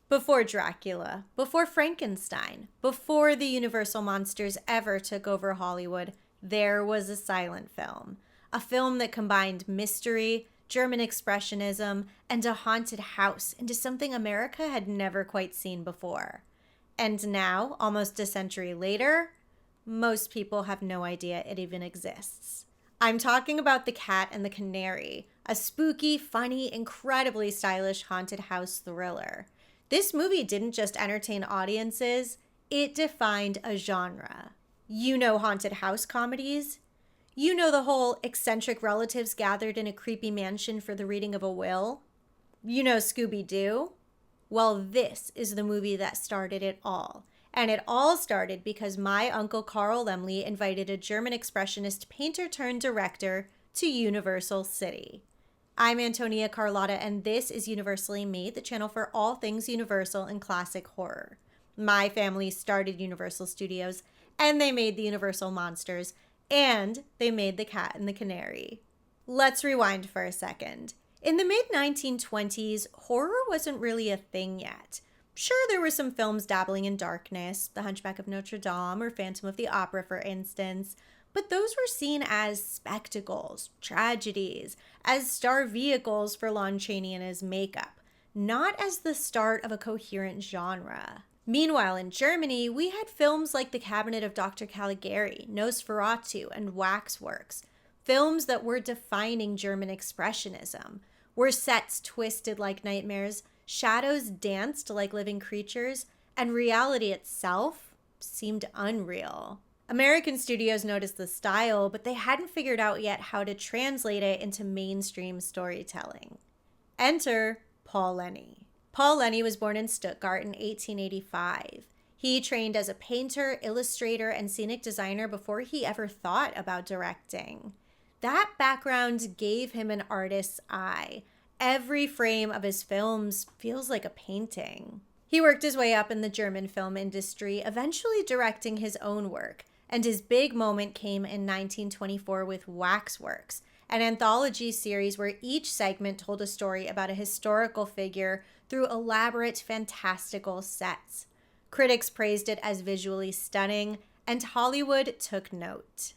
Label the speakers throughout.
Speaker 1: Before Dracula, before Frankenstein, before the Universal monsters ever took over Hollywood, there was a silent film. A film that combined mystery, German expressionism, and a haunted house into something America had never quite seen before. And now, almost a century later, most people have no idea it even exists. I'm talking about The Cat and the Canary, a spooky, funny, incredibly stylish haunted house thriller. This movie didn't just entertain audiences, it defined a genre. You know haunted house comedies? You know the whole eccentric relatives gathered in a creepy mansion for the reading of a will? You know Scooby-Doo? Well, this is the movie that started it all. And it all started because my uncle Carl Laemmle invited a German expressionist painter-turned-director to Universal City. I'm Antonia Carlotta, and this is Universally Made, the channel for all things Universal and classic horror. My family started Universal Studios, and they made the Universal Monsters, and they made The Cat and the Canary. Let's rewind for a second. In the mid-1920s, horror wasn't really a thing yet. Sure, there were some films dabbling in darkness, The Hunchback of Notre Dame or Phantom of the Opera, for instance, but those were seen as spectacles, tragedies, as star vehicles for Lon Chaney and his makeup, not as the start of a coherent genre. Meanwhile, in Germany, we had films like The Cabinet of Dr. Caligari, Nosferatu, and Waxworks, films that were defining German expressionism, where sets twisted like nightmares, shadows danced like living creatures, and reality itself seemed unreal. American studios noticed the style, but they hadn't figured out yet how to translate it into mainstream storytelling. Enter Paul Leni. Paul Leni was born in Stuttgart in 1885. He trained as a painter, illustrator, and scenic designer before he ever thought about directing. That background gave him an artist's eye. Every frame of his films feels like a painting. He worked his way up in the German film industry, eventually directing his own work, and his big moment came in 1924 with Waxworks, an anthology series where each segment told a story about a historical figure through elaborate, fantastical sets. Critics praised it as visually stunning, and Hollywood took note.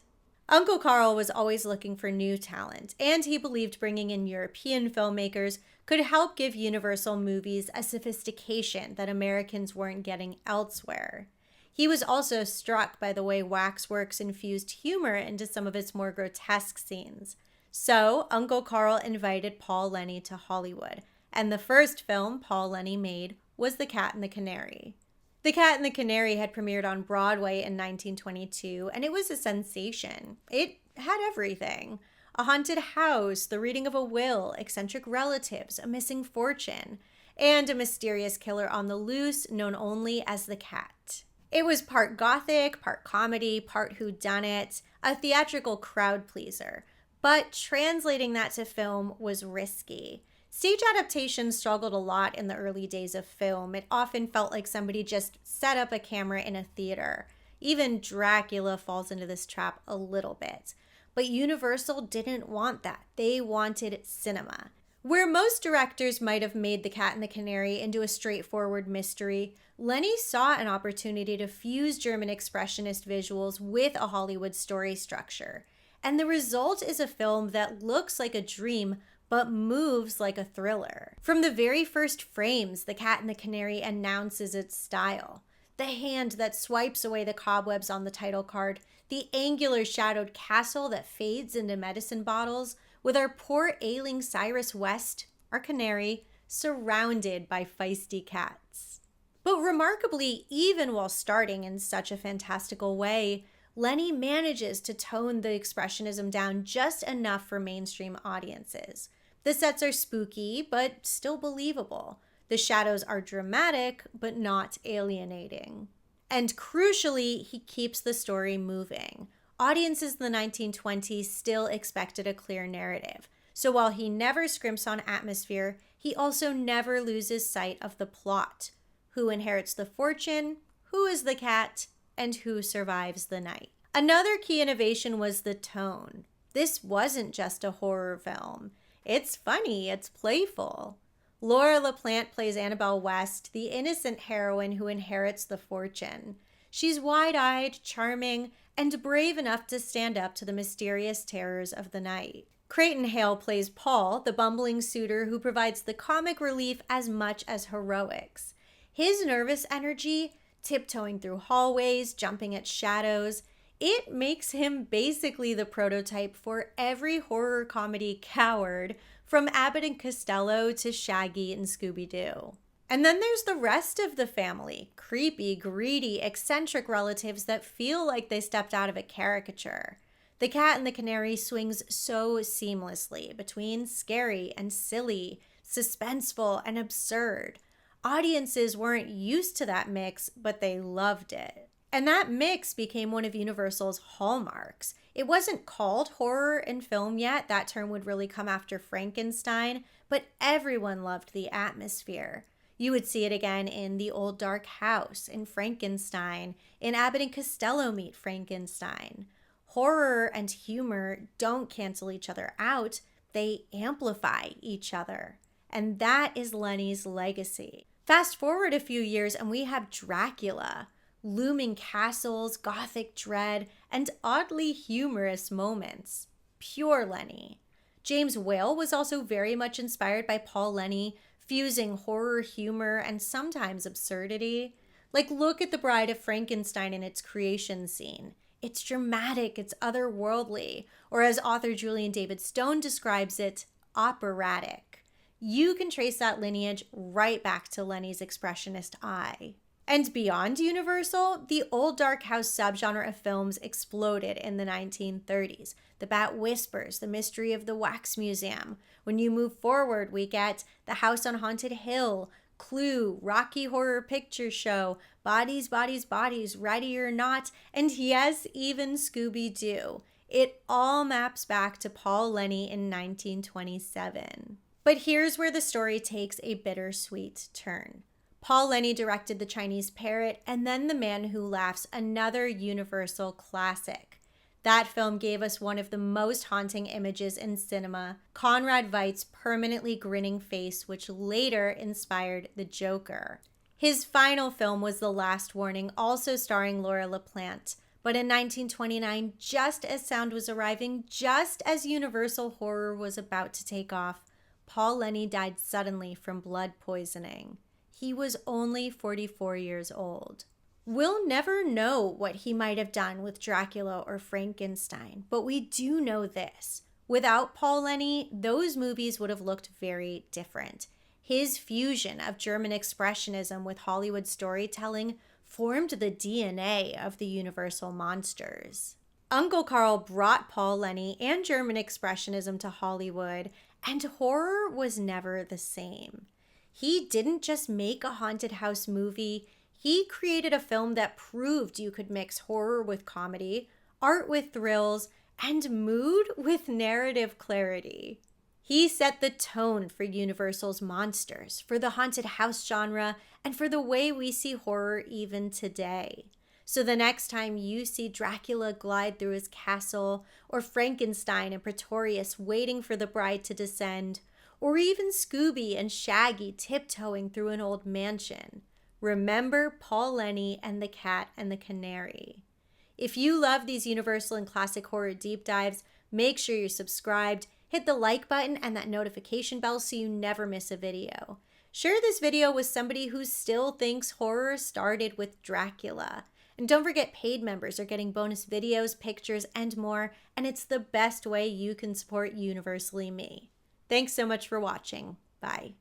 Speaker 1: Uncle Carl was always looking for new talent, and he believed bringing in European filmmakers could help give Universal movies a sophistication that Americans weren't getting elsewhere. He was also struck by the way Waxworks infused humor into some of its more grotesque scenes. So, Uncle Carl invited Paul Leni to Hollywood, and the first film Paul Leni made was The Cat and the Canary. The Cat and the Canary had premiered on Broadway in 1922, and it was a sensation. It had everything. A haunted house, the reading of a will, eccentric relatives, a missing fortune, and a mysterious killer on the loose known only as the Cat. It was part gothic, part comedy, part whodunit, a theatrical crowd pleaser. But translating that to film was risky. Stage adaptations struggled a lot in the early days of film. It often felt like somebody just set up a camera in a theater. Even Dracula falls into this trap a little bit. But Universal didn't want that. They wanted cinema. Where most directors might have made The Cat and the Canary into a straightforward mystery, Leni saw an opportunity to fuse German expressionist visuals with a Hollywood story structure. And the result is a film that looks like a dream, but moves like a thriller. From the very first frames, The Cat and the Canary announces its style. The hand that swipes away the cobwebs on the title card, the angular shadowed castle that fades into medicine bottles, with our poor ailing Cyrus West, our canary, surrounded by feisty cats. But remarkably, even while starting in such a fantastical way, Leni manages to tone the expressionism down just enough for mainstream audiences. The sets are spooky, but still believable. The shadows are dramatic, but not alienating. And crucially, he keeps the story moving. Audiences in the 1920s still expected a clear narrative. So while he never scrimps on atmosphere, he also never loses sight of the plot. Who inherits the fortune? Who is the cat? And who survives the night? Another key innovation was the tone. This wasn't just a horror film. It's funny, it's playful. Laura LaPlante plays Annabelle West, the innocent heroine who inherits the fortune. She's wide-eyed, charming, and brave enough to stand up to the mysterious terrors of the night. Creighton Hale plays Paul, the bumbling suitor who provides the comic relief as much as heroics. His nervous energy, tiptoeing through hallways, jumping at shadows, it makes him basically the prototype for every horror comedy coward, from Abbott and Costello to Shaggy and Scooby-Doo. And then there's the rest of the family, creepy, greedy, eccentric relatives that feel like they stepped out of a caricature. The Cat and the Canary swings so seamlessly between scary and silly, suspenseful and absurd. Audiences weren't used to that mix, but they loved it. And that mix became one of Universal's hallmarks. It wasn't called horror in film yet. That term would really come after Frankenstein, but everyone loved the atmosphere. You would see it again in The Old Dark House, in Frankenstein, in Abbott and Costello Meet Frankenstein. Horror and humor don't cancel each other out, they amplify each other. And that is Leni's legacy. Fast forward a few years and we have Dracula. Looming castles, gothic dread, and oddly humorous moments. Pure Leni. James Whale was also very much inspired by Paul Leni, fusing horror, humor, and sometimes absurdity. Like, look at The Bride of Frankenstein in its creation scene. It's dramatic, it's otherworldly, or as author Julian David Stone describes it, operatic. You can trace that lineage right back to Leni's expressionist eye. And beyond Universal, the Old Dark House subgenre of films exploded in the 1930s. The Bat Whispers, The Mystery of the Wax Museum. When you move forward, we get The House on Haunted Hill, Clue, Rocky Horror Picture Show, Bodies, Bodies, Bodies, Ready or Not, and yes, even Scooby-Doo. It all maps back to Paul Leni in 1927. But here's where the story takes a bittersweet turn. Paul Leni directed The Chinese Parrot and then The Man Who Laughs, another Universal classic. That film gave us one of the most haunting images in cinema, Conrad Veidt's permanently grinning face, which later inspired The Joker. His final film was The Last Warning, also starring Laura LaPlante. But in 1929, just as sound was arriving, just as Universal horror was about to take off, Paul Leni died suddenly from blood poisoning. He was only 44 years old. We'll never know what he might have done with Dracula or Frankenstein, but we do know this. Without Paul Leni, those movies would have looked very different. His fusion of German expressionism with Hollywood storytelling formed the DNA of the Universal monsters. Uncle Carl brought Paul Leni and German expressionism to Hollywood, and horror was never the same. He didn't just make a haunted house movie, he created a film that proved you could mix horror with comedy, art with thrills, and mood with narrative clarity. He set the tone for Universal's monsters, for the haunted house genre, and for the way we see horror even today. So the next time you see Dracula glide through his castle, or Frankenstein and Pretorius waiting for the bride to descend, or even Scooby and Shaggy tiptoeing through an old mansion, remember Paul Leni and the Cat and the Canary. If you love these Universal and classic horror deep dives, make sure you're subscribed, hit the like button and that notification bell so you never miss a video. Share this video with somebody who still thinks horror started with Dracula. And don't forget, paid members are getting bonus videos, pictures, and more, and it's the best way you can support Universally Me. Thanks so much for watching. Bye.